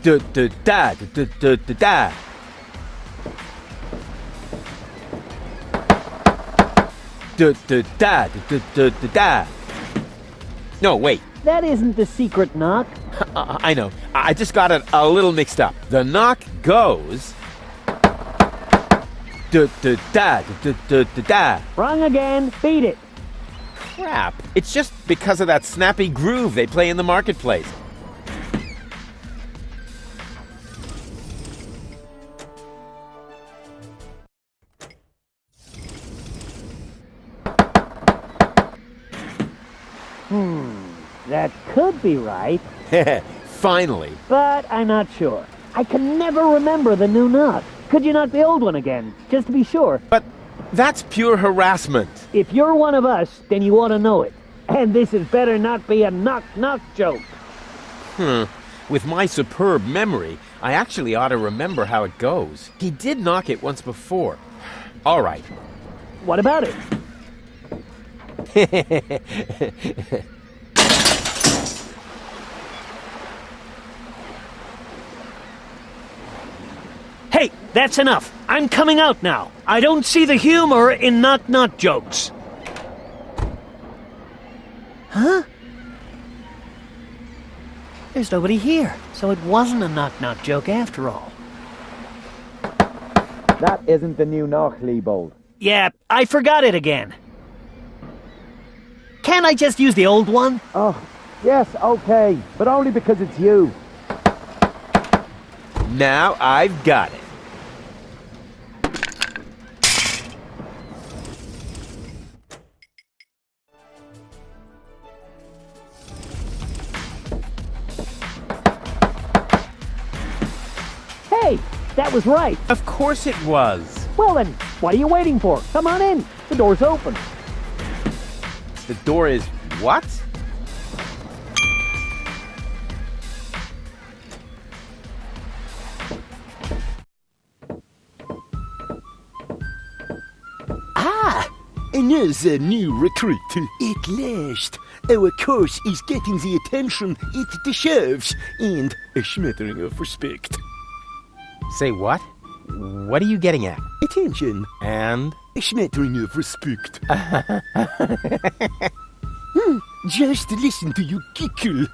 Da da da da da da da. Da da da da da da da. No, wait. That isn't the secret knock. I know. I just got it a little mixed up. The knock goes. Da da da da da da da. Wrong again. Beat it. Crap. It's just because of that snappy groove they play in the marketplace. That could be right, Finally. but I'm not sure. I can never remember the new knock. Could you knock the old one again, just to be sure? But that's pure harassment. If you're one of us, then you ought to know it. And this had better not be a knock-knock joke. With my superb memory, I actually ought to remember how it goes. He did knock it once before. All right. What about it? Hey, that's enough. I'm coming out now. I don't see the humor in knock-knock jokes. Huh? There's nobody here, so it wasn't a knock-knock joke after all. That isn't the new knock, Leibold. Yeah, I forgot it again. Can't I just use the old one? Oh, yes, okay, but only because it's you. Now I've got it. Hey, that was right. Of course it was. Well then, what are you waiting for? Come on in. The door's open. The door is what? Another new recruit. At last, our course is getting the attention it deserves and a smattering of respect. Say what? What are you getting at? Attention. And? A smattering of respect. Just listen to you giggle.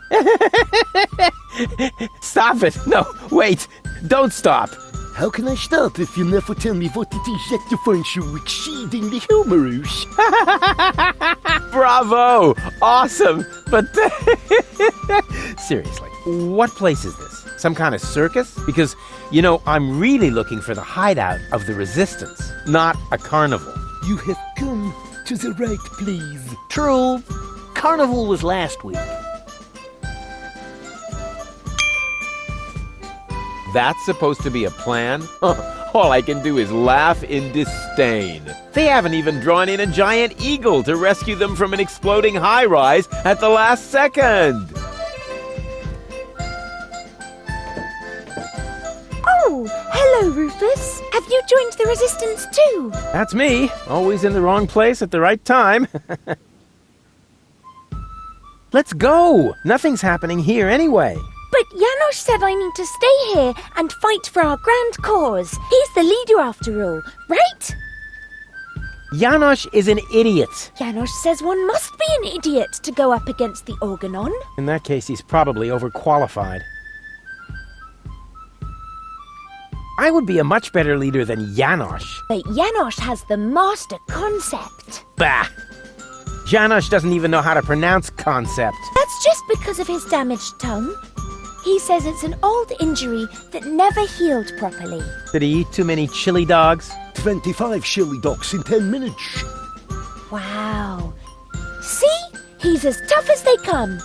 Stop it! No, wait! Don't stop! How can I stop if you never tell me what it is that you find so exceedingly humorous? Bravo! Awesome! But seriously, what place is this? Some kind of circus? Because, you know, I'm really looking for the hideout of the resistance, not a carnival. You have come to the right place. True. Carnival was last week. That's supposed to be a plan? All I can do is laugh in disdain. They haven't even drawn in a giant eagle to rescue them from an exploding high-rise at the last second. Oh, hello, Rufus. Have you joined the resistance too? That's me, always in the wrong place at the right time. Let's go! Nothing's happening here anyway. But Janosch said I need to stay here and fight for our grand cause. He's the leader after all, right? Janosch is an idiot. Janosch says one must be an idiot to go up against the Organon. In that case, he's probably overqualified. I would be a much better leader than Janosch. But Janosch has the master concept. Bah! Janosch doesn't even know how to pronounce concept. That's just because of his damaged tongue. He says it's an old injury that never healed properly. Did he eat too many chili dogs? 25 chili dogs in 10 minutes. Wow. See? He's as tough as they come.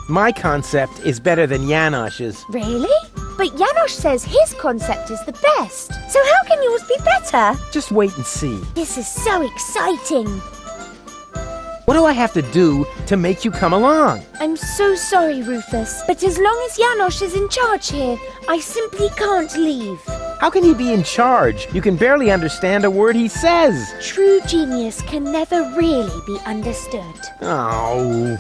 My concept is better than Janosch's. Really? But Janosch says his concept is the best. So how can yours be better? Just wait and see. This is so exciting. What do I have to do to make you come along? I'm so sorry, Rufus, but as long as Janosch is in charge here, I simply can't leave. How can he be in charge? You can barely understand a word he says. True genius can never really be understood. Oh.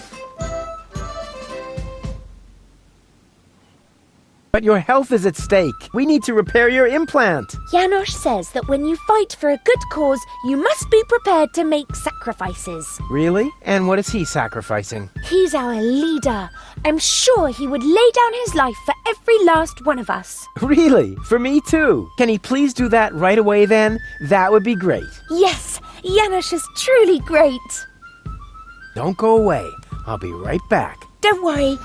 But your health is at stake. We need to repair your implant. Janosch says that when you fight for a good cause, you must be prepared to make sacrifices. Really? And what is he sacrificing? He's our leader. I'm sure he would lay down his life for every last one of us. Really? For me too? Can he please do that right away then? That would be great. Yes, Janosch is truly great. Don't go away. I'll be right back. Don't worry.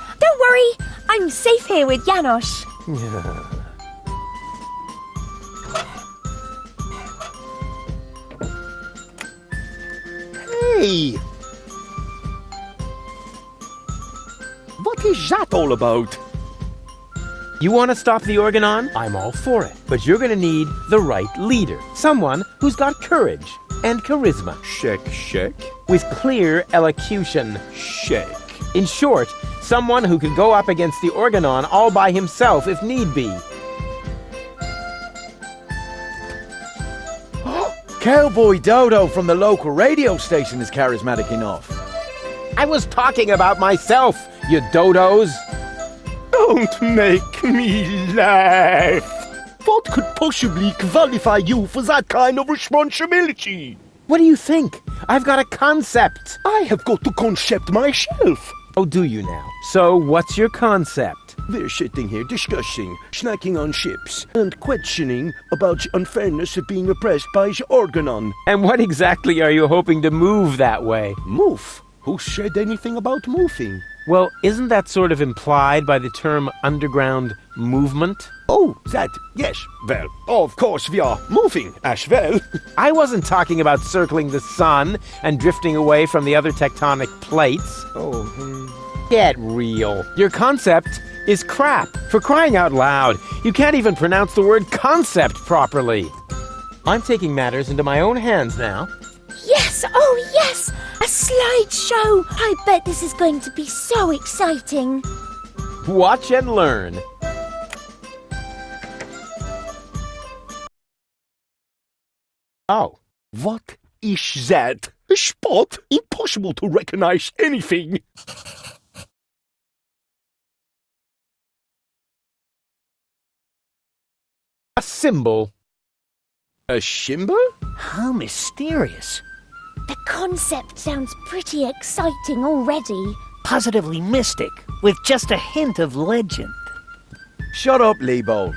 I'm safe here with Janosch. Hey! What is that all about? You want to stop the Organon? I'm all for it. But you're going to need the right leader. Someone who's got courage and charisma. Check. With clear elocution. Check. In short, someone who could go up against the Organon all by himself if need be. Cowboy Dodo from the local radio station is charismatic enough. I was talking about myself, you dodos. Don't make me laugh. What could possibly qualify you for that kind of responsibility? What do you think? I've got a concept. I have got the concept myself. Oh, do you now? So, what's your concept? We're sitting here discussing, snacking on chips, and questioning about the unfairness of being oppressed by the Organon. And what exactly are you hoping to move that way? Move? Who said anything about moving? Well, isn't that sort of implied by the term underground movement? Oh, that, yes. Well, of course we are moving as well. I wasn't talking about circling the sun and drifting away from the other tectonic plates. Get real. Your concept is crap. For crying out loud, you can't even pronounce the word concept properly. I'm taking matters into my own hands now. Yes, oh yes! A slideshow! I bet this is going to be so exciting. Watch and learn. Oh. What is that? A spot? Impossible to recognize anything. A symbol. A symbol? How mysterious. The concept sounds pretty exciting already. Positively mystic, with just a hint of legend. Shut up, Leibold.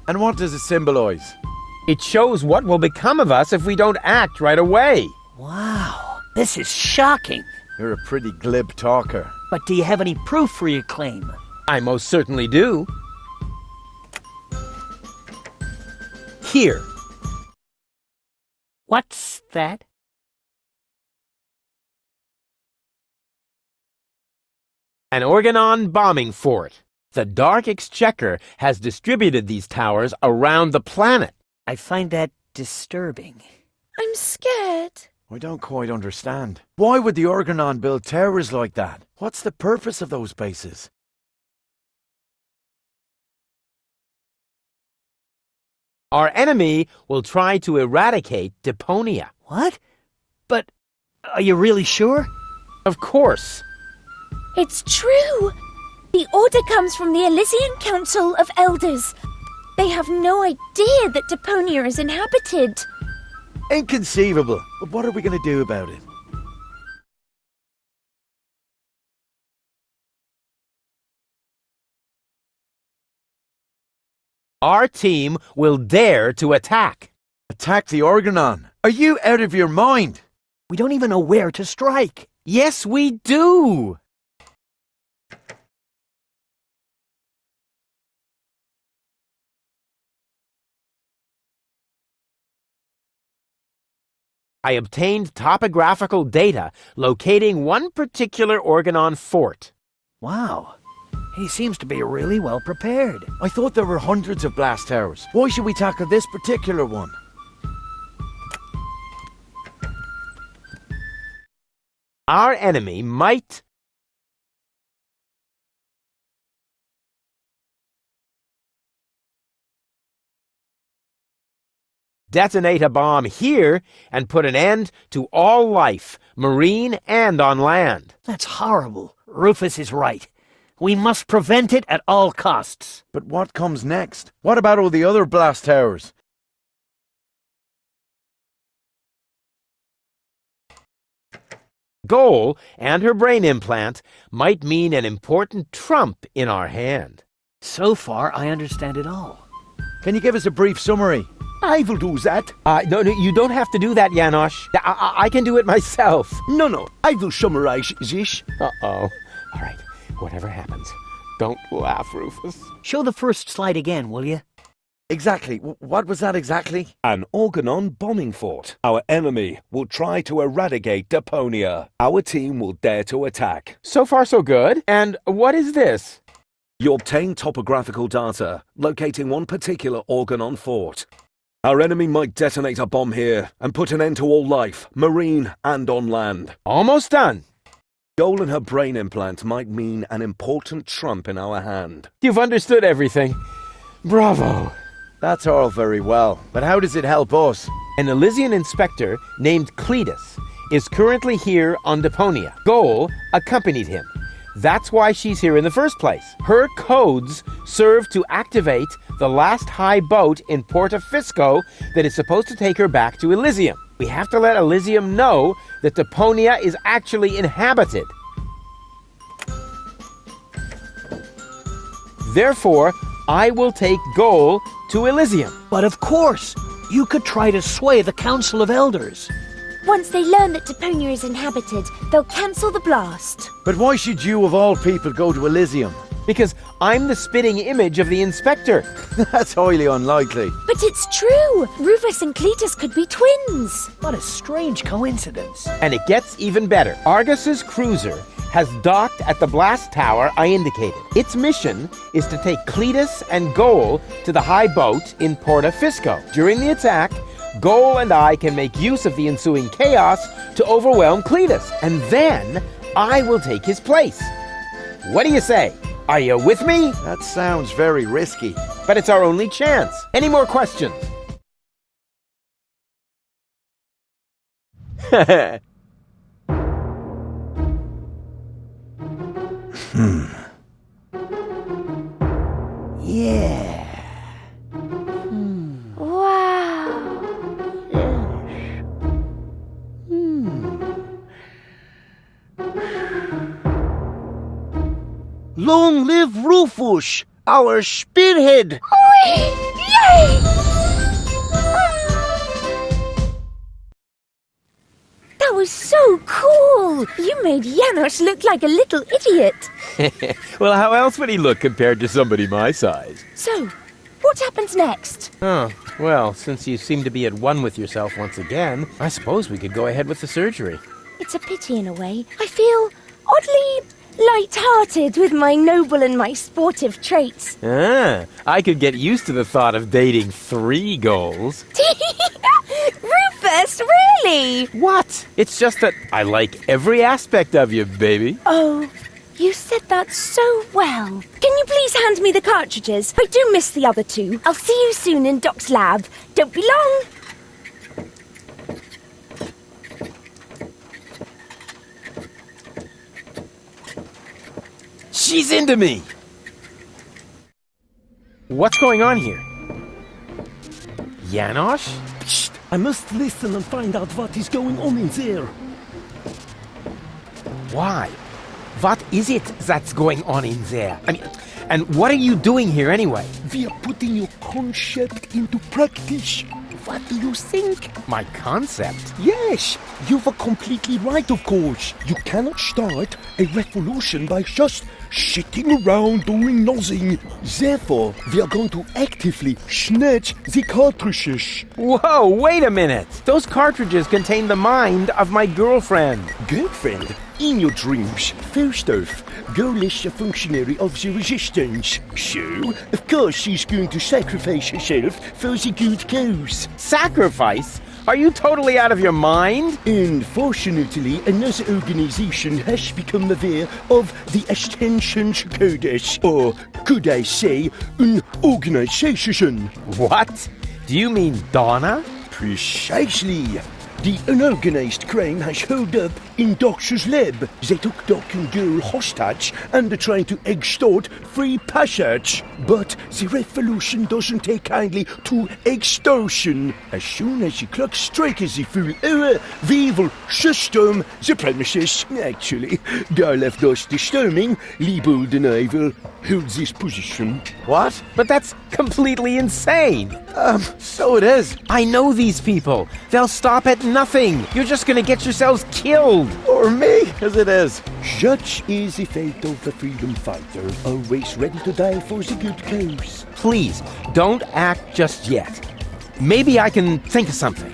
And what does it symbolize? It shows what will become of us if we don't act right away. Wow, this is shocking. You're a pretty glib talker. But do you have any proof for your claim? I most certainly do. Here. What's that? An Organon bombing fort. The Dark Exchequer has distributed these towers around the planet. I find that disturbing. I'm scared. I don't quite understand. Why would the Organon build towers like that? What's the purpose of those bases? Our enemy will try to eradicate Deponia. What? But are you really sure? Of course. It's true. The order comes from the Elysian Council of Elders. They have no idea that Deponia is inhabited. Inconceivable. But what are we going to do about it? Our team will dare to attack. Attack the Organon? Are you out of your mind? We don't even know where to strike. Yes, we do. I obtained topographical data locating one particular Organon fort. Wow. He seems to be really well prepared. I thought there were hundreds of blast towers. Why should we tackle this particular one? Our enemy might detonate a bomb here and put an end to all life, marine and on land. That's horrible. Rufus is right. We must prevent it at all costs. But what comes next? What about all the other blast towers? Goal and her brain implant might mean an important trump in our hand. So far, I understand it all. Can you give us a brief summary? I will do that. No, you don't have to do that, Janosch. I can do it myself. No, I will summarize this. Uh-oh. All right, whatever happens, don't laugh, Rufus. Show the first slide again, will you? Exactly. What was that exactly? An Organon bombing fort. Our enemy will try to eradicate Deponia. Our team will dare to attack. So far, so good. And what is this? You obtain topographical data, locating one particular Organon fort. Our enemy might detonate a bomb here and put an end to all life, marine and on land. Almost done. Goal and her brain implant might mean an important trump in our hand. You've understood everything. Bravo. That's all very well, but how does it help us? An Elysian inspector named Cletus is currently here on Deponia. Goal accompanied him. That's why she's here in the first place. Her codes serve to activate the last high boat in Porta Fisco that is supposed to take her back to Elysium. We have to let Elysium know that Deponia is actually inhabited. Therefore, I will take Goal to Elysium. But of course, you could try to sway the Council of Elders. Once they learn that Deponia is inhabited, they'll cancel the blast. But why should you, of all people, go to Elysium? Because I'm the spitting image of the inspector. That's highly unlikely. But it's true! Rufus and Cletus could be twins. What a strange coincidence. And it gets even better. Argus's cruiser has docked at the blast tower I indicated. Its mission is to take Cletus and Goal to the high boat in Porta Fisco. During the attack, Goal and I can make use of the ensuing chaos to overwhelm Cletus, and then I will take his place. What do you say? Are you with me? That sounds very risky. But it's our only chance. Any more questions? Yeah. Wow. Long live Rufus, our spearhead. Yay! That was so cool! You made Janosch look like a little idiot. Well, how else would he look compared to somebody my size? So, what happens next? Oh, well, since you seem to be at one with yourself once again, I suppose we could go ahead with the surgery. It's a pity in a way. I feel oddly light-hearted with my noble and my sportive traits. I could get used to the thought of dating 3 goals. Rufus, really? What? It's just that I like every aspect of you, baby. Oh, you said that so well. Can you please hand me the cartridges? I do miss the other 2. I'll see you soon in Doc's lab. Don't be long. She's into me! What's going on here? Janosch? Psst, I must listen and find out what is going on in there. Why? What is it that's going on in there? I mean, and what are you doing here anyway? We are putting your concept into practice. What do you think? My concept? Yes, you were completely right, of course. You cannot start a revolution by just sitting around doing nothing. Therefore, we are going to actively snatch the cartridges. Whoa, wait a minute! Those cartridges contain the mind of my girlfriend. Girlfriend, in your dreams, first off, Girl is a functionary of the resistance. So, of course she's going to sacrifice herself for the good cause. Sacrifice? Are you totally out of your mind? Unfortunately, another organization has become aware of the Ascension's Codex, or could I say, an organization. What? Do you mean Donna? Precisely. The unorganized crime has held up in Doctor's lab. They took Doc and Girl hostage and they're trying to extort free passage. But the revolution doesn't take kindly to extortion. As soon as the clock strikes the full hour, the evil system, the premises, actually, they are left us disturbing. Liebold and I will hold this position. What? But that's completely insane. So it is. I know these people. They'll stop at nothing. You're just gonna get yourselves killed. Or me, as it is. Such is the fate of a freedom fighter, always ready to die for the good cause. Please, don't act just yet. Maybe I can think of something.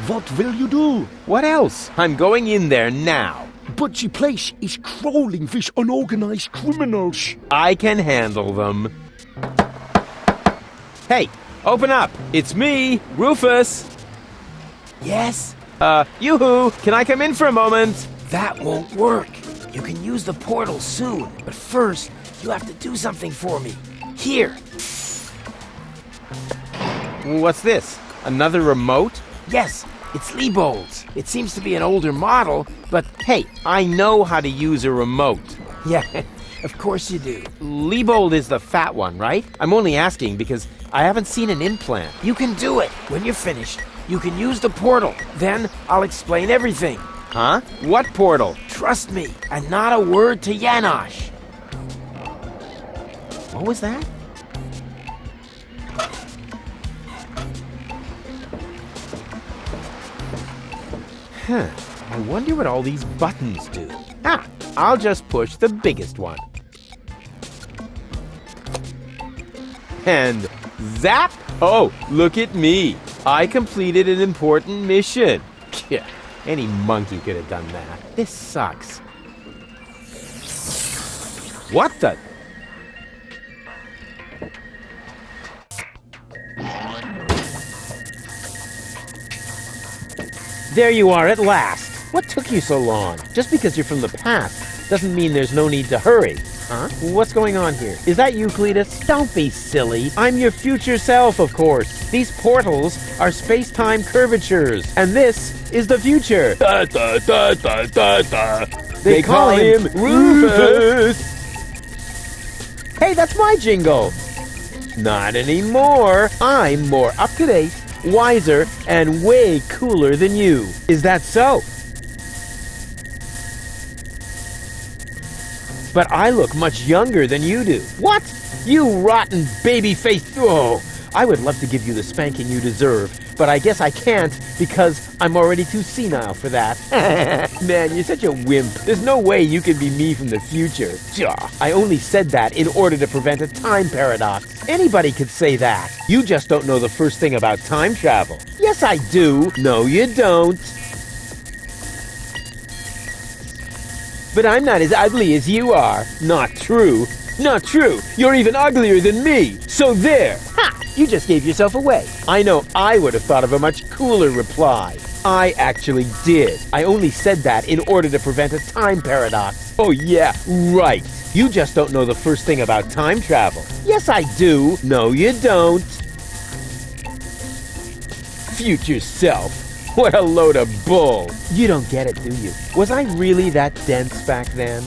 What will you do? What else? I'm going in there now. But the place is crawling with unorganized criminals. I can handle them. Hey, open up. It's me, Rufus. Yes? Yoo-hoo, can I come in for a moment? That won't work. You can use the portal soon, but first, you have to do something for me. Here. What's this? Another remote? Yes, it's Liebold's. It seems to be an older model, but Hey, I know how to use a remote. yeah, of course you do. Liebold is the fat one, right? I'm only asking because I haven't seen an implant. You can do it. When you're finished, you can use the portal. Then I'll explain everything. Huh? What portal? Trust me, and not a word to Janosch. What was that? Huh. I wonder what all these buttons do. I'll just push the biggest one. And zap! Oh, look at me. I completed an important mission. Yeah, any monkey could have done that. This sucks. What the? There you are at last. What took you so long? Just because you're from the past doesn't mean there's no need to hurry. Huh? What's going on here? Is that you, Cletus? Don't be silly. I'm your future self, of course. These portals are space-time curvatures, and this is the future. They call him Rufus. Hey, that's my jingle. Not anymore. I'm more up-to-date, wiser, and way cooler than you. Is that so? But I look much younger than you do. What? You rotten baby-faced... Oh, I would love to give you the spanking you deserve, but I guess I can't because I'm already too senile for that. Man, you're such a wimp. There's no way you can be me from the future. I only said that in order to prevent a time paradox. Anybody could say that. You just don't know the first thing about time travel. Yes, I do. No, you don't. But I'm not as ugly as you are. Not true. Not true. You're even uglier than me. So there. Ha! You just gave yourself away. I know I would have thought of a much cooler reply. I actually did. I only said that in order to prevent a time paradox. Oh yeah, right. You just don't know the first thing about time travel. Yes, I do. No, you don't. Future self. What a load of bull. You don't get it, do you? Was I really that dense back then?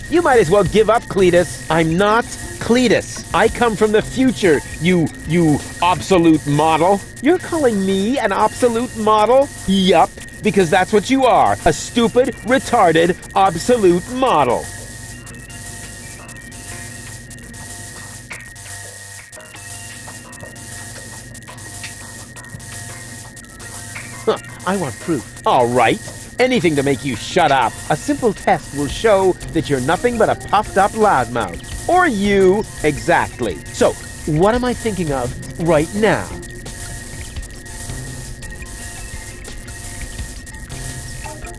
You might as well give up, Cletus. I'm not Cletus. I come from the future, you obsolete model. You're calling me an obsolete model? Yup, because that's what you are. A stupid, retarded, obsolete model. Huh, I want proof. All right. Anything to make you shut up. A simple test will show that you're nothing but a puffed-up loudmouth. Or you. Exactly. So, what am I thinking of right now?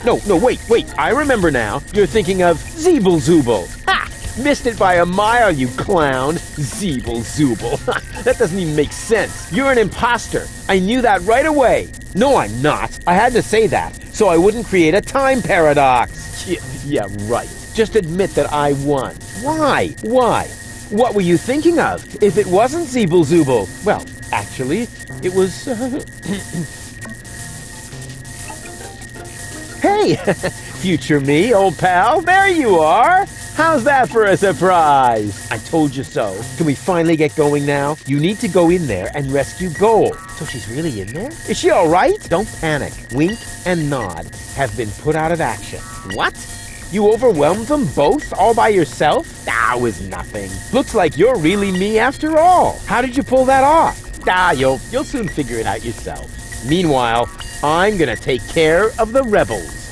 No, wait. I remember now. You're thinking of Zeeble-Zooble. Ha! Missed it by a mile, you clown. Zeeble-Zooble. That doesn't even make sense. You're an imposter. I knew that right away. No, I'm not. I had to say that, so I wouldn't create a time paradox. Yeah, right. Just admit that I won. Why? What were you thinking of? If it wasn't Zeeble Zooble? Well, actually, it was... Hey, future me, old pal, there you are! How's that for a surprise? I told you so. Can we finally get going now? You need to go in there and rescue Goal. So she's really in there? Is she all right? Don't panic. Wink and Nod have been put out of action. What? You overwhelmed them both all by yourself? That was nothing. Looks like you're really me after all. How did you pull that off? You'll soon figure it out yourself. Meanwhile, I'm gonna take care of the rebels.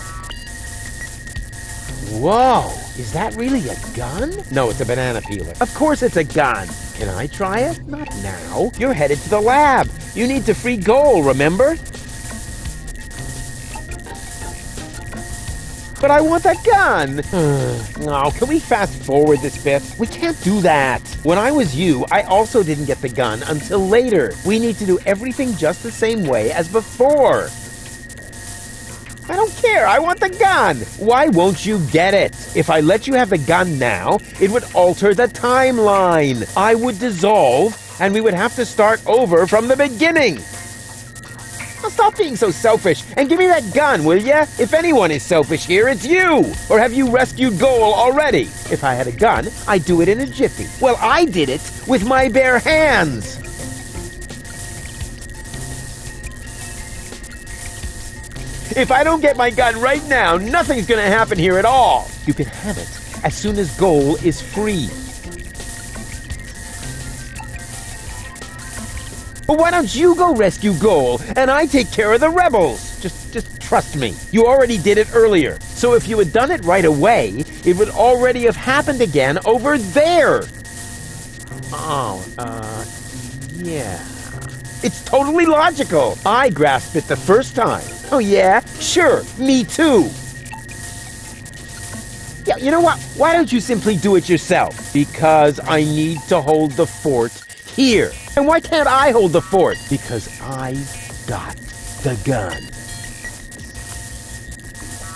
Whoa, is that really a gun? No, it's a banana peeler. Of course it's a gun. Can I try it? Not now. You're headed to the lab. You need to free Goal, remember? But I want that gun! Oh, can we fast forward this bit? We can't do that. When I was you, I also didn't get the gun until later. We need to do everything just the same way as before. I don't care. I want the gun. Why won't you get it? If I let you have the gun now, it would alter the timeline. I would dissolve, and we would have to start over from the beginning. Now stop being so selfish and give me that gun, will ya? If anyone is selfish here, it's you. Or have you rescued Goal already? If I had a gun, I'd do it in a jiffy. Well, I did it with my bare hands. If I don't get my gun right now, nothing's gonna happen here at all. You can have it as soon as Goal is free. But why don't you go rescue Goal and I take care of the rebels? Just trust me. You already did it earlier. So if you had done it right away, it would already have happened again over there. Yeah. It's totally logical. I grasped it the first time. Oh yeah? Sure, me too. Yeah, you know what? Why don't you simply do it yourself? Because I need to hold the fort here. And why can't I hold the fort? Because I've got the gun.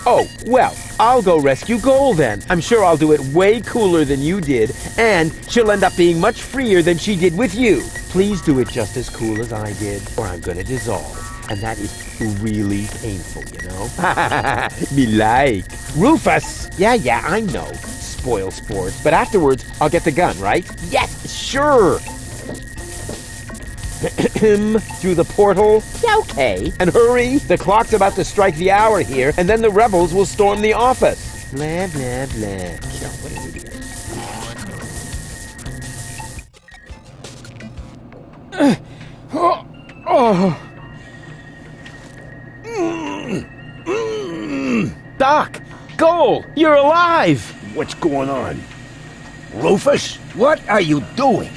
Oh, well, I'll go rescue Goal then. I'm sure I'll do it way cooler than you did, and she'll end up being much freer than she did with you. Please do it just as cool as I did, or I'm gonna dissolve. And that is really painful, you know? Me like. Rufus! Yeah, I know. Spoil sport. But afterwards, I'll get the gun, right? Yes, sure! Through the portal? Yeah, okay. And hurry! The clock's about to strike the hour here, and then the rebels will storm the office. Blah, blah, blah. Oh, what an idiot. Doc! Goal! You're alive! What's going on? Rufus, what are you doing?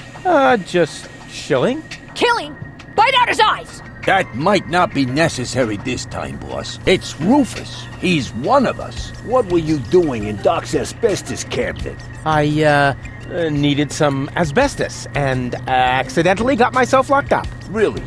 Just chilling. Killing? Bite out his eyes! That might not be necessary this time, boss. It's Rufus. He's one of us. What were you doing in Doc's asbestos cabinet? I, needed some asbestos and accidentally got myself locked up. Really?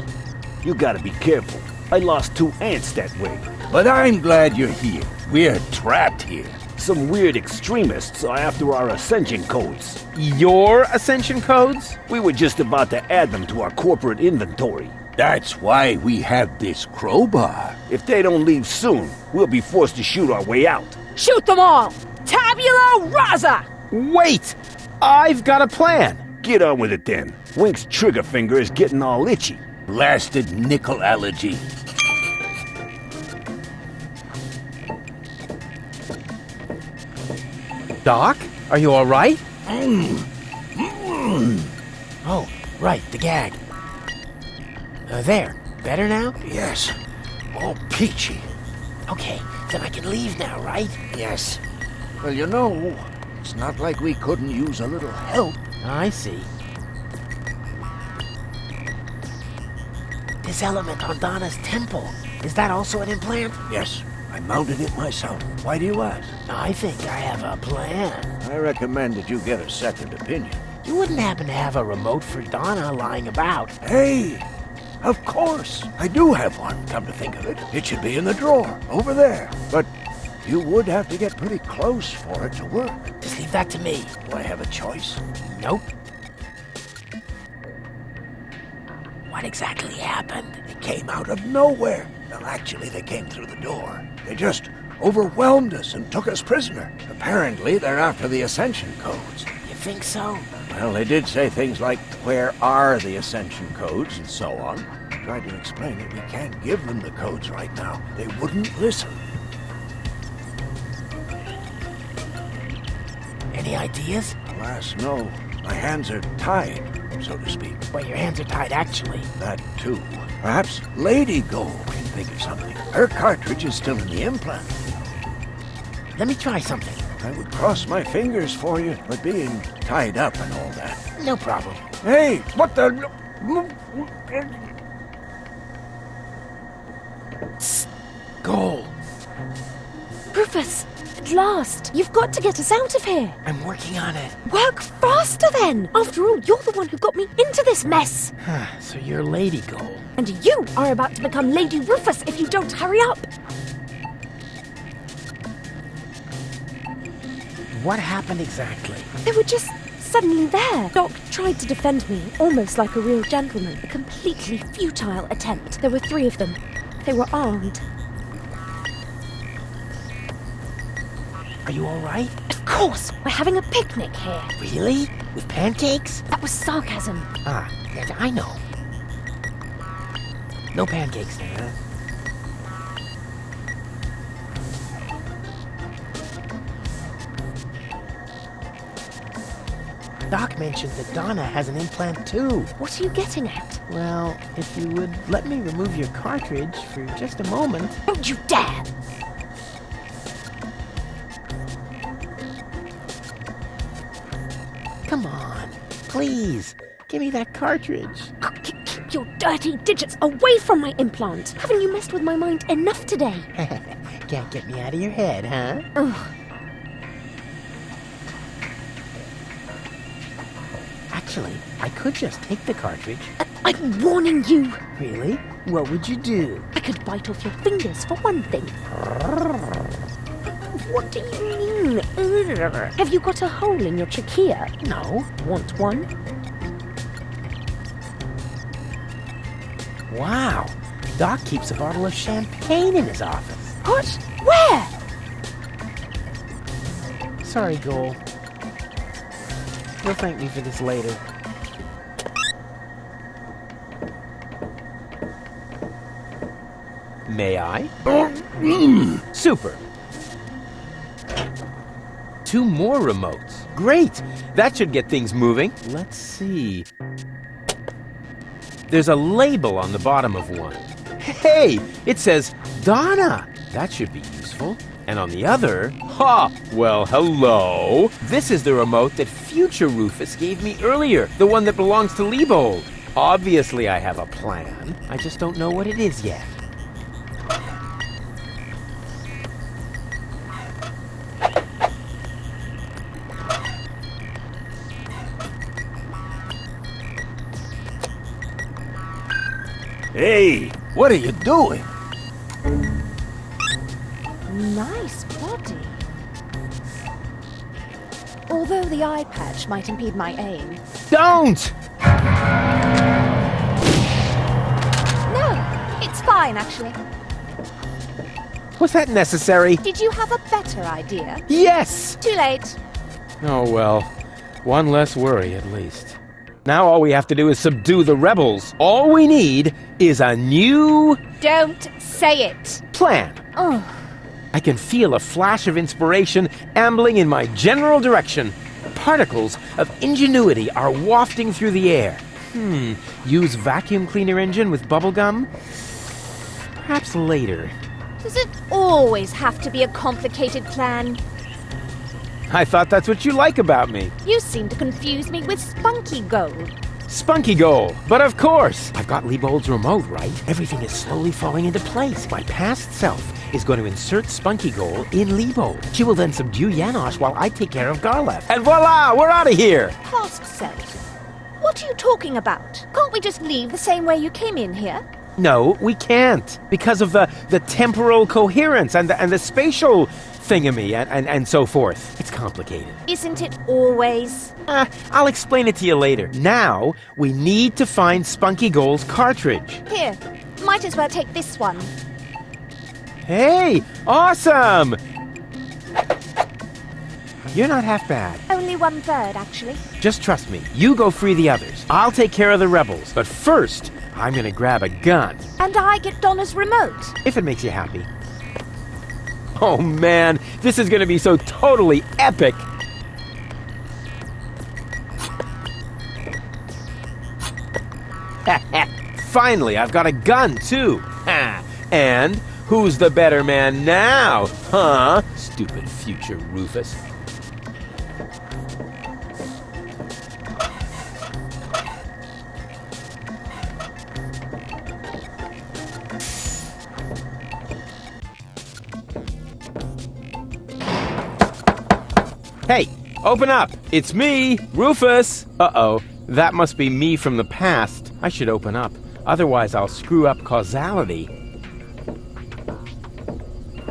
You gotta be careful. I lost 2 ants that way. But I'm glad you're here. We're trapped here. Some weird extremists are after our ascension codes. Your ascension codes? We were just about to add them to our corporate inventory. That's why we have this crowbar. If they don't leave soon, we'll be forced to shoot our way out. Shoot them all! Tabula rasa! Wait! I've got a plan. Get on with it then. Wink's trigger finger is getting all itchy. Blasted nickel allergy. Doc, are you all right? Oh, right, the gag. There. Better now? Yes. All peachy. Okay, then I can leave now, right? Yes. Well, you know, it's not like we couldn't use a little help. I see. This element on Donna's temple, is that also an implant? Yes. I mounted it myself. Why do you ask? I think I have a plan. I recommend that you get a second opinion. You wouldn't happen to have a remote for Donna lying about? Hey! Of course! I do have one, come to think of it. It should be in the drawer, over there. But you would have to get pretty close for it to work. Just leave that to me. Do I have a choice? Nope. What exactly happened? They came out of nowhere. Well, actually, they came through the door. They just overwhelmed us and took us prisoner. Apparently, they're after the Ascension codes. You think so? Well, they did say things like, where are the Ascension codes, and so on. I tried to explain that we can't give them the codes right now. They wouldn't listen. Any ideas? Alas, no. My hands are tied, so to speak. Well, your hands are tied, actually. That, too. Perhaps Lady Gold can think of something. Her cartridge is still in the implant. Let me try something. I would cross my fingers for you, but being tied up and all that. No problem. Hey, what the... Goal. Rufus, at last! You've got to get us out of here! I'm working on it. Work faster then! After all, you're the one who got me into this mess! So you're Lady Goal. And you are about to become Lady Rufus if you don't hurry up! What happened exactly? They were just suddenly there. Doc tried to defend me, almost like a real gentleman. A completely futile attempt. There were 3 of them. They were armed. Are you all right? Of course! We're having a picnic here. Really? With pancakes? That was sarcasm. Yes, I know. No pancakes there, huh? Doc mentioned that Donna has an implant too. What are you getting at? Well, if you would let me remove your cartridge for just a moment. Don't you dare! Come on, please, give me that cartridge. Keep your dirty digits away from my implant! Haven't you messed with my mind enough today? Can't get me out of your head, huh? Ugh. Actually, I could just take the cartridge. I'm warning you! Really? What would you do? I could bite off your fingers, for one thing. What do you mean? Ugh. Have you got a hole in your trachea? No. Want one? Wow. Doc keeps a bottle of champagne in his office. What? Where? Sorry, Goal. You'll thank me for this later. May I? Super. 2 more remotes. Great! That should get things moving. Let's see. There's a label on the bottom of one. Hey! It says Donna! That should be useful. And on the other, well, hello. This is the remote that future Rufus gave me earlier, the one that belongs to Liebold. Obviously, I have a plan. I just don't know what it is yet. Hey, what are you doing? Nice body. Although the eye patch might impede my aim. Don't! No, it's fine, actually. Was that necessary? Did you have a better idea? Yes! Too late. Oh, well, one less worry at least. Now all we have to do is subdue the rebels. All we need is a new... Don't say it. plan. Oh. I can feel a flash of inspiration ambling in my general direction. Particles of ingenuity are wafting through the air. Use vacuum cleaner engine with bubblegum? Perhaps later. Does it always have to be a complicated plan? I thought that's what you like about me. You seem to confuse me with Spunky Gold. Spunky goal. But of course, I've got Liebold's remote, right? Everything is slowly falling into place. My past self is going to insert Spunky goal in Liebold. She will then subdue Janosch while I take care of Garlef. And voila, we're out of here! Past self? What are you talking about? Can't we just leave the same way you came in here? No, we can't. Because of the temporal coherence and the spatial thingamy and so forth. It's complicated. Isn't it always? I'll explain it to you later. Now, we need to find Spunky Gold's cartridge. Here, might as well take this one. Hey, awesome! You're not half bad. Only 1/3, actually. Just trust me. You go free the others. I'll take care of the rebels. But first, I'm gonna grab a gun. And I get Donna's remote. If it makes you happy. Oh man, this is gonna be so totally epic! Finally, I've got a gun too! And who's the better man now? Huh? Stupid future Rufus. Hey, open up! It's me, Rufus! Uh-oh, that must be me from the past. I should open up, otherwise I'll screw up causality.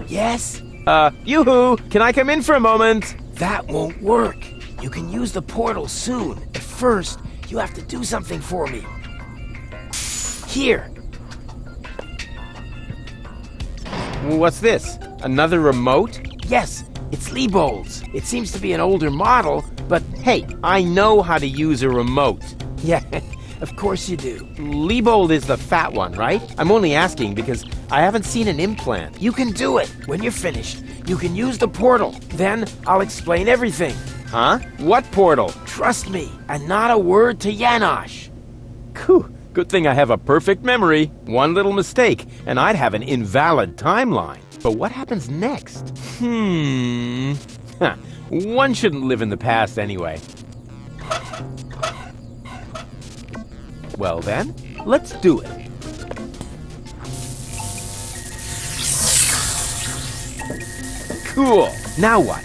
Yes? Yoo-hoo! Can I come in for a moment? That won't work. You can use the portal soon, but first, you have to do something for me. Here. What's this? Another remote? Yes, it's Liebold's. It seems to be an older model, But hey, I know how to use a remote. yeah, of course you do. Liebold is the fat one, right? I'm only asking because I haven't seen an implant. You can do it. When you're finished, you can use the portal. Then I'll explain everything. Huh? What portal? Trust me, and not a word to Janosch. Whew. Good thing I have a perfect memory. One little mistake, and I'd have an invalid timeline. But what happens next? Huh. One shouldn't live in the past anyway. Well then, let's do it. Cool. Now what?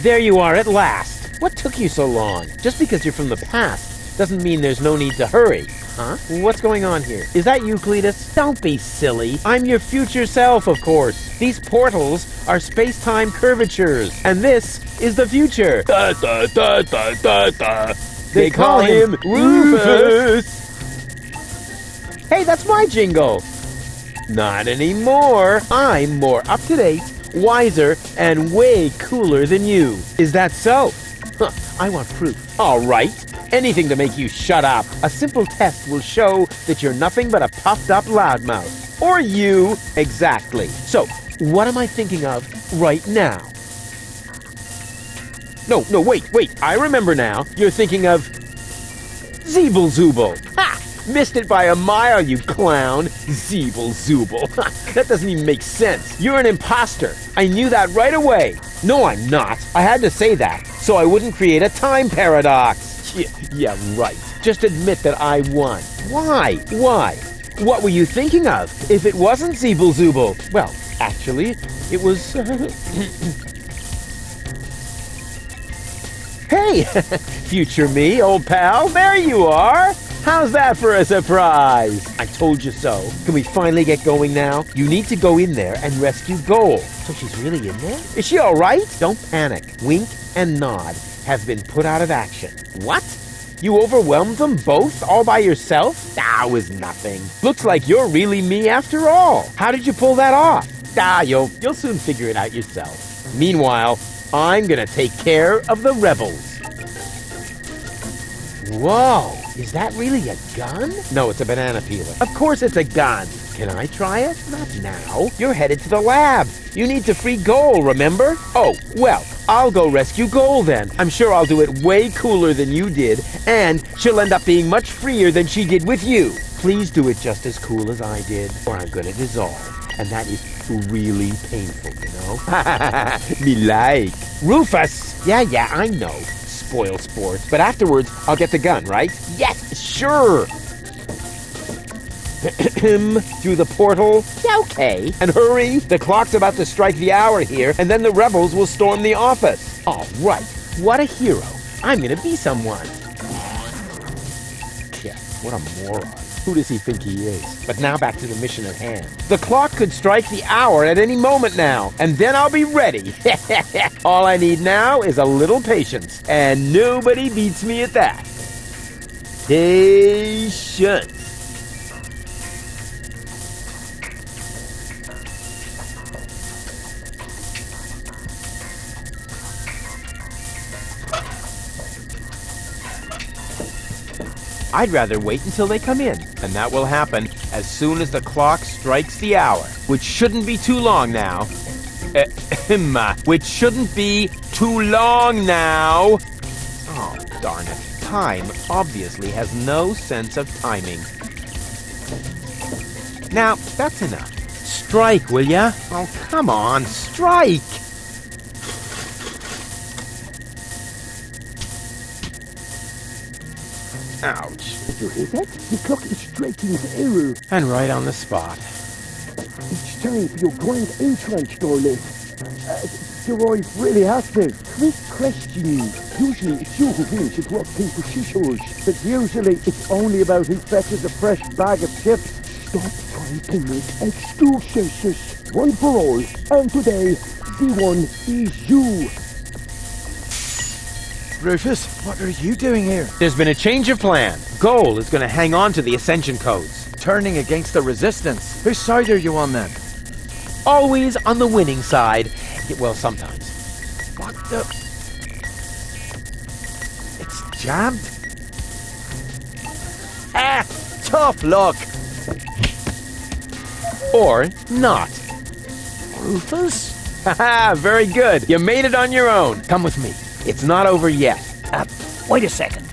There you are at last. What took you so long? Just because you're from the past doesn't mean there's no need to hurry. Huh? What's going on here? Is that you, Cletus? Don't be silly. I'm your future self, of course. These portals are space-time curvatures, and this is the future. Da, da, da, da, da, da. They call him Rufus. Hey, that's my jingle. Not anymore. I'm more up-to-date, wiser, and way cooler than you. Is that so? Huh, I want proof. All right. Anything to make you shut up. A simple test will show that you're nothing but a puffed-up loudmouth. Or you. Exactly. So, what am I thinking of right now? No, wait. I remember now. You're thinking of Zeeble-Zooble. Ha! Missed it by a mile, you clown. Zeeble-Zooble. That doesn't even make sense. You're an imposter. I knew that right away. No, I'm not. I had to say that, so I wouldn't create a time paradox. Yeah, right. Just admit that I won. Why? What were you thinking of? If it wasn't Zeeble-Zooble? Well, actually, it was... Hey, future me, old pal. There you are. How's that for a surprise? I told you so. Can we finally get going now? You need to go in there and rescue Gold. So she's really in there? Is she all right? Don't panic. Wink and nod have been put out of action. What? You overwhelmed them both all by yourself? That was nothing. Looks like you're really me after all. How did you pull that off? You'll soon figure it out yourself. Meanwhile, I'm gonna take care of the rebels. Whoa, is that really a gun? No, it's a banana peeler. Of course it's a gun. Can I try it? Not now. You're headed to the lab. You need to free Goal, remember? Oh, well, I'll go rescue Goal then. I'm sure I'll do it way cooler than you did, and she'll end up being much freer than she did with you. Please do it just as cool as I did, or I'm gonna dissolve. And that is really painful, you know? Me like. Rufus! Yeah, I know. Spoil sport. But afterwards, I'll get the gun, right? Yes, sure! Through the portal? Yeah, okay. And hurry, the clock's about to strike the hour here, and then the rebels will storm the office. All right, what a hero. I'm gonna be someone. Yeah, what a moron. Who does he think he is? But now back to the mission at hand. The clock could strike the hour at any moment now, and then I'll be ready. All I need now is a little patience, and nobody beats me at that. Patience. I'd rather wait until they come in, and that will happen as soon as the clock strikes the hour, which shouldn't be too long now. Which shouldn't be too long now. Oh, darn it. Time obviously has no sense of timing. Now, that's enough. Strike, will ya? Oh, come on, strike! Ouch. You hear that? The clock is striking the hour. And right on the spot. It's time for your grand entrance, darling. Your wife really has to. Quick question. Usually it's you who wins at rock, paper, scissors. But usually it's only about who fetches a fresh bag of chips. Stop trying to make excuses. One for all. And today, the one is you. Rufus, what are you doing here? There's been a change of plan. Goal is going to hang on to the Ascension codes. Turning against the Resistance. Whose side are you on then? Always on the winning side. Well, sometimes. What the... It's jammed? Ah! Tough luck! Or not. Rufus? Haha, very good. You made it on your own. Come with me. It's not over yet. Wait a second.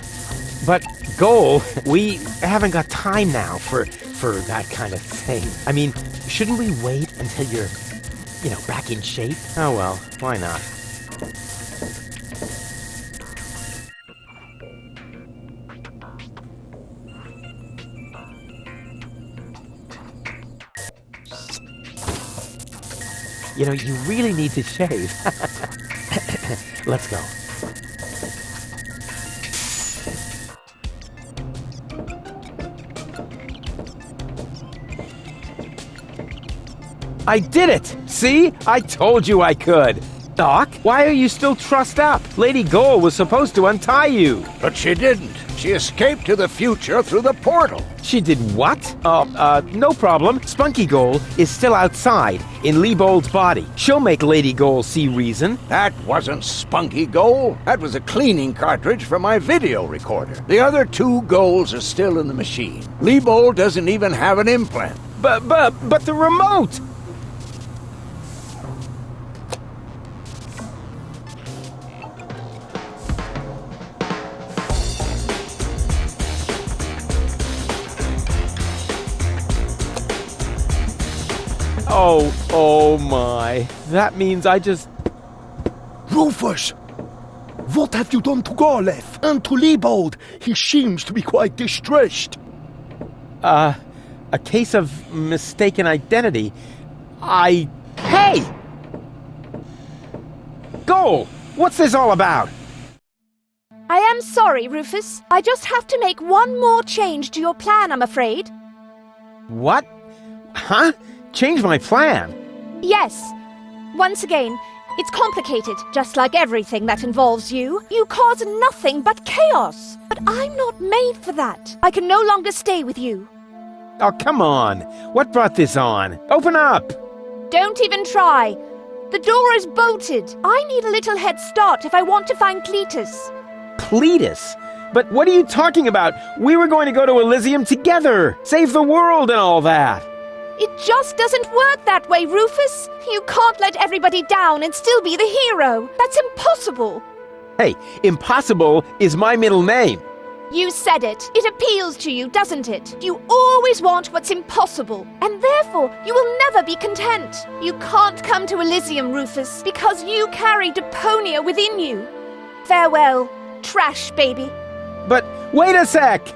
But, Goal, we haven't got time now for that kind of thing. I mean, shouldn't we wait until you're, back in shape? Oh well, why not? You really need to shave. Let's go. I did it! See? I told you I could! Doc, why are you still trussed up? Lady Goal was supposed to untie you. But she didn't. She escaped to the future through the portal. She did what? No problem. Spunky Goal is still outside, in Leibold's body. She'll make Lady Goal see reason. That wasn't Spunky Goal. That was a cleaning cartridge for my video recorder. The other two goals are still in the machine. Leibold doesn't even have an implant. But the remote! Oh my. That means I just... Rufus! What have you done to Garlef and to Leibold? He seems to be quite distressed. A case of mistaken identity. Hey! Goal! What's this all about? I am sorry, Rufus. I just have to make one more change to your plan, I'm afraid. What? Huh? Change my plan? Yes. Once again, it's complicated, just like everything that involves you. You cause nothing but chaos. But I'm not made for that. I can no longer stay with you. Oh, come on. What brought this on? Open up! Don't even try. The door is bolted. I need a little head start if I want to find Cletus. Cletus? But what are you talking about? We were going to go to Elysium together. Save the world and all that. It just doesn't work that way, Rufus. You can't let everybody down and still be the hero. That's impossible. Hey, impossible is my middle name. You said it. It appeals to you, doesn't it? You always want what's impossible, and therefore you will never be content. You can't come to Elysium, Rufus, because you carry deponia within you. Farewell, trash baby. But wait a sec!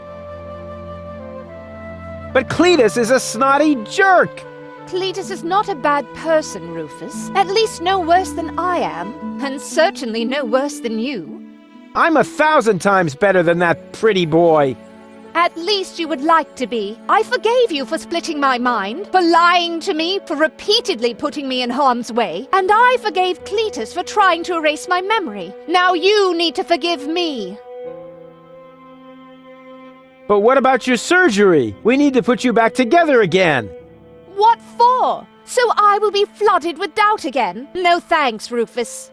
But Cletus is a snotty jerk! Cletus is not a bad person, Rufus. At least no worse than I am, and certainly no worse than you. I'm 1,000 times better than that pretty boy. At least you would like to be. I forgave you for splitting my mind, for lying to me, for repeatedly putting me in harm's way, and I forgave Cletus for trying to erase my memory. Now you need to forgive me. But what about your surgery? We need to put you back together again. What for? So I will be flooded with doubt again? No thanks, Rufus.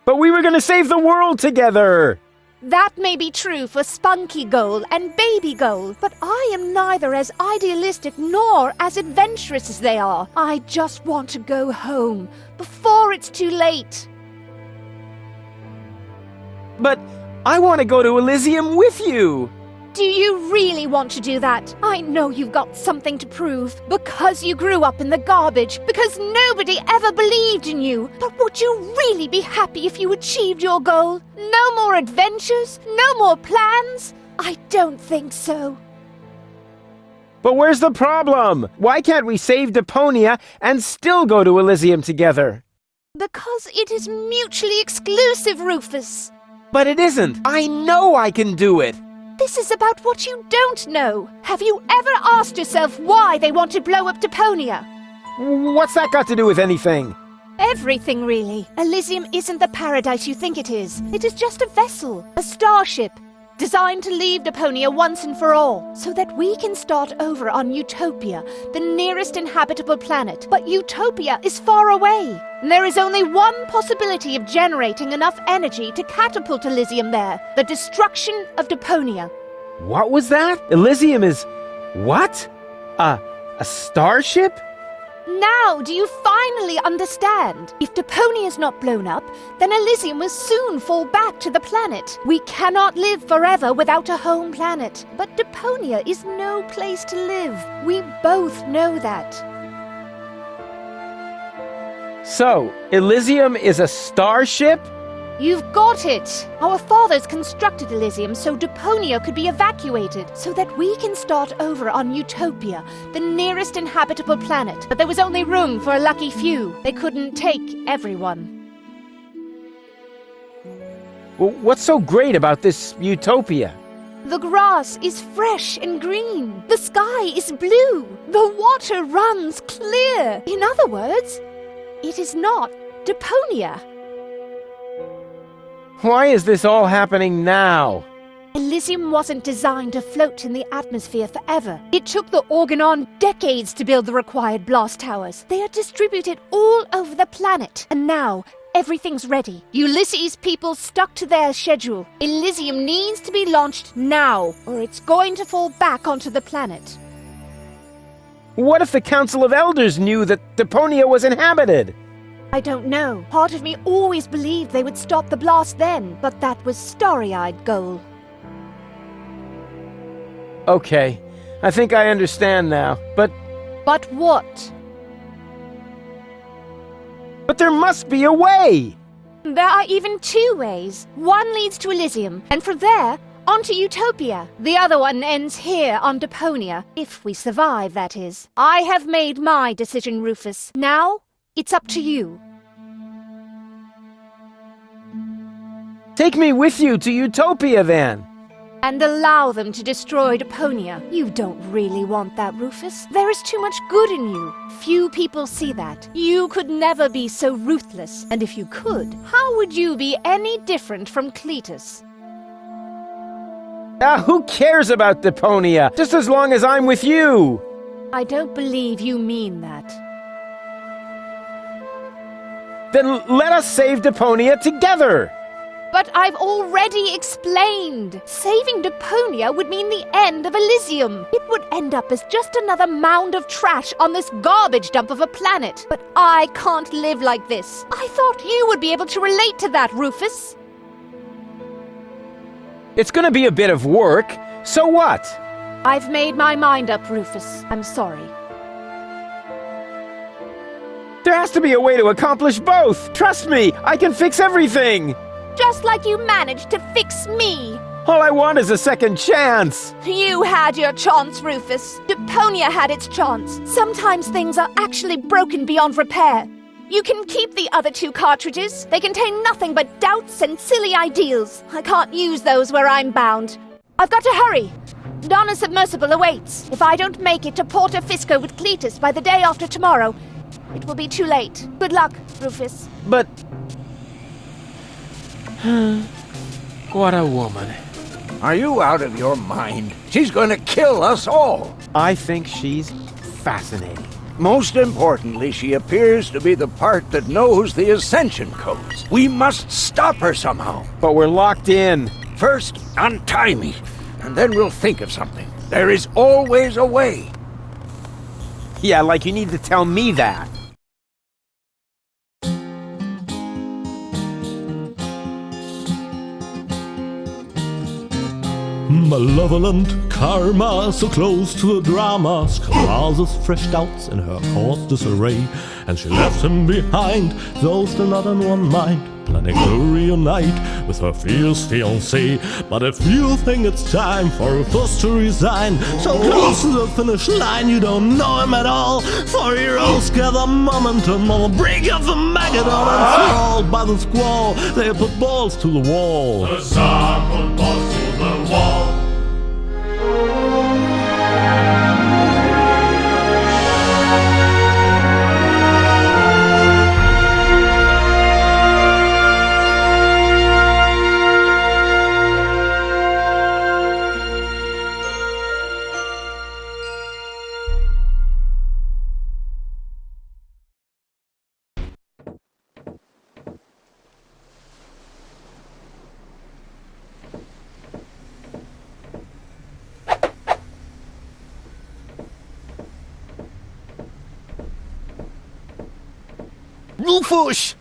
But we were going to save the world together. That may be true for Spunky Goal and Baby Goal, but I am neither as idealistic nor as adventurous as they are. I just want to go home before it's too late. But I want to go to Elysium with you. Do you really want to do that? I know you've got something to prove. Because you grew up in the garbage. Because nobody ever believed in you. But would you really be happy if you achieved your goal? No more adventures? No more plans? I don't think so. But where's the problem? Why can't we save Deponia and still go to Elysium together? Because it is mutually exclusive, Rufus. But it isn't. I know I can do it. This is about what you don't know. Have you ever asked yourself why they want to blow up Deponia? What's that got to do with anything? Everything, really. Elysium isn't the paradise you think it is. It is just a vessel, a starship, designed to leave Deponia once and for all, so that we can start over on Utopia, the nearest inhabitable planet. But Utopia is far away. There is only one possibility of generating enough energy to catapult Elysium there, the destruction of Deponia. What was that? Elysium is... what? A starship? Now, do you finally understand? If Deponia is not blown up, then Elysium will soon fall back to the planet. We cannot live forever without a home planet. But Deponia is no place to live. We both know that. So, Elysium is a starship? You've got it! Our fathers constructed Elysium so Deponia could be evacuated, so that we can start over on Utopia, the nearest inhabitable planet. But there was only room for a lucky few. They couldn't take everyone. Well, what's so great about this Utopia? The grass is fresh and green. The sky is blue. The water runs clear. In other words, it is not Deponia. Why is this all happening now? Elysium wasn't designed to float in the atmosphere forever. It took the Organon decades to build the required blast towers. They are distributed all over the planet, and now everything's ready. Ulysses' people stuck to their schedule. Elysium needs to be launched now, or it's going to fall back onto the planet. What if the Council of Elders knew that Deponia was inhabited? I don't know. Part of me always believed they would stop the blast then, but that was starry-eyed Goal. Okay, I think I understand now, but... But what? But there must be a way! There are even two ways. One leads to Elysium, and from there, onto Utopia. The other one ends here on Deponia, if we survive, that is. I have made my decision, Rufus. Now, it's up to you. Take me with you to Utopia, then! And allow them to destroy Deponia. You don't really want that, Rufus. There is too much good in you. Few people see that. You could never be so ruthless. And if you could, how would you be any different from Cletus? Who cares about Deponia? Just as long as I'm with you! I don't believe you mean that. Then let us save Deponia together! But I've already explained. Saving Deponia would mean the end of Elysium. It would end up as just another mound of trash on this garbage dump of a planet. But I can't live like this. I thought you would be able to relate to that, Rufus. It's gonna be a bit of work. So what? I've made my mind up, Rufus. I'm sorry. There has to be a way to accomplish both! Trust me, I can fix everything! Just like you managed to fix me. All I want is a second chance! You had your chance, Rufus. Deponia had its chance. Sometimes things are actually broken beyond repair. You can keep the other two cartridges. They contain nothing but doubts and silly ideals. I can't use those where I'm bound. I've got to hurry. Donna's submersible awaits. If I don't make it to Porto Fisco with Cletus by the day after tomorrow, it will be too late. Good luck, Rufus. But... what a woman. Are you out of your mind? She's going to kill us all. I think she's fascinating. Most importantly, she appears to be the part that knows the Ascension codes. We must stop her somehow. But we're locked in. First, untie me, and then we'll think of something. There is always a way. Yeah, like you need to tell me that. Malevolent karma, so close to a drama, causes fresh doubts in her course disarray, and she left him behind, though still not in one mind, planning to reunite with her fierce fiancé. But if you think it's time for Rufus to resign, so close to the finish line you don't know him at all, for heroes gather momentum on the brink of the Mageddon, and swallowed by the squall they put balls to the wall. The Tsar put balls to the wall. Rufus!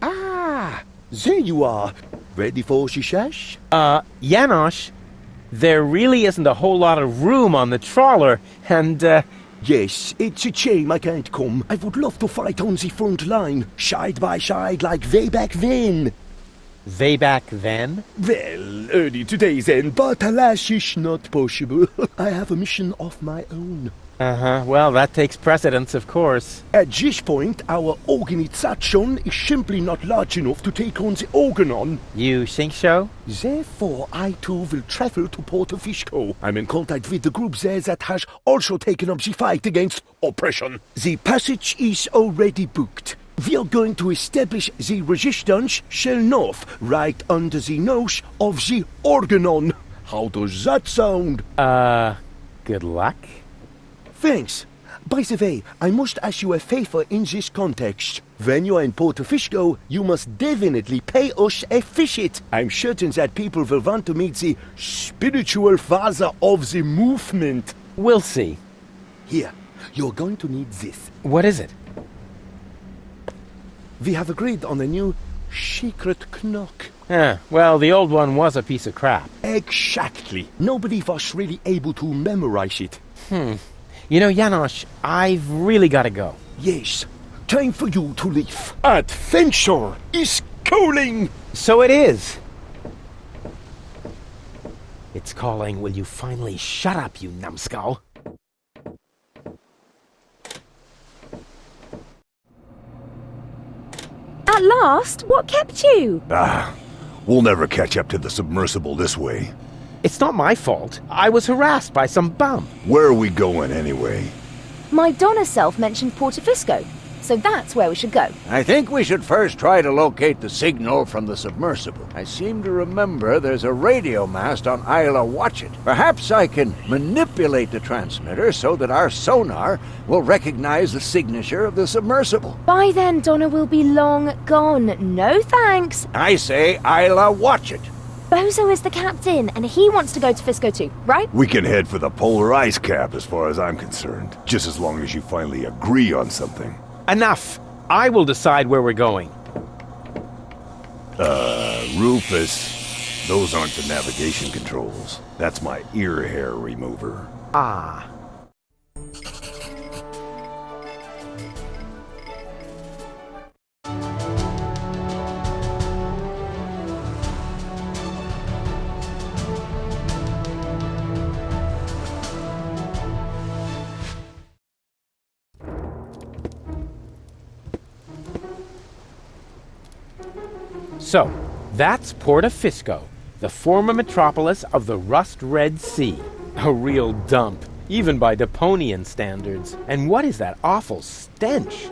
Ah, there you are. Ready for shishash? Janosch, there really isn't a whole lot of room on the trawler, and, Yes, it's a shame I can't come. I would love to fight on the front line, side by side like way back then. way back then? Well, early today then, but alas, it's not possible. I have a mission of my own. Uh-huh, well, that takes precedence, of course. At this point, our organization is simply not large enough to take on the Organon. You think so? Therefore, I too will travel to Porto Fisco. I'm in contact with the group there that has also taken up the fight against oppression. The passage is already booked. We are going to establish the resistance shell north, right under the nose of the Organon. How does that sound? Good luck? Thanks. By the way, I must ask you a favor in this context. When you are in Porto Fisco, you must definitely pay us a visit. I'm certain that people will want to meet the spiritual father of the movement. We'll see. Here, you're going to need this. What is it? We have agreed on a new secret knock. Well, the old one was a piece of crap. Exactly. Nobody was really able to memorize it. You know, Janosch, I've really got to go. Yes, time for you to leave. Adventure is calling! So it is. It's calling, will you finally shut up, you numbskull? At last? What kept you? We'll never catch up to the submersible this way. It's not my fault. I was harassed by some bum. Where are we going anyway? My Donna self mentioned Porto Fisco, so that's where we should go. I think we should first try to locate the signal from the submersible. I seem to remember there's a radio mast on Isla Watch It. Perhaps I can manipulate the transmitter so that our sonar will recognize the signature of the submersible. By then, Donna will be long gone. No thanks. I say Isla Watch It. Bozo is the captain, and he wants to go to Fisco too, right? We can head for the polar ice cap as far as I'm concerned. Just as long as you finally agree on something. Enough! I will decide where we're going. Rufus, those aren't the navigation controls. That's my ear hair remover. Ah. So, that's Porta Fisco, the former metropolis of the rust-red sea. A real dump, even by Deponian standards. And what is that awful stench?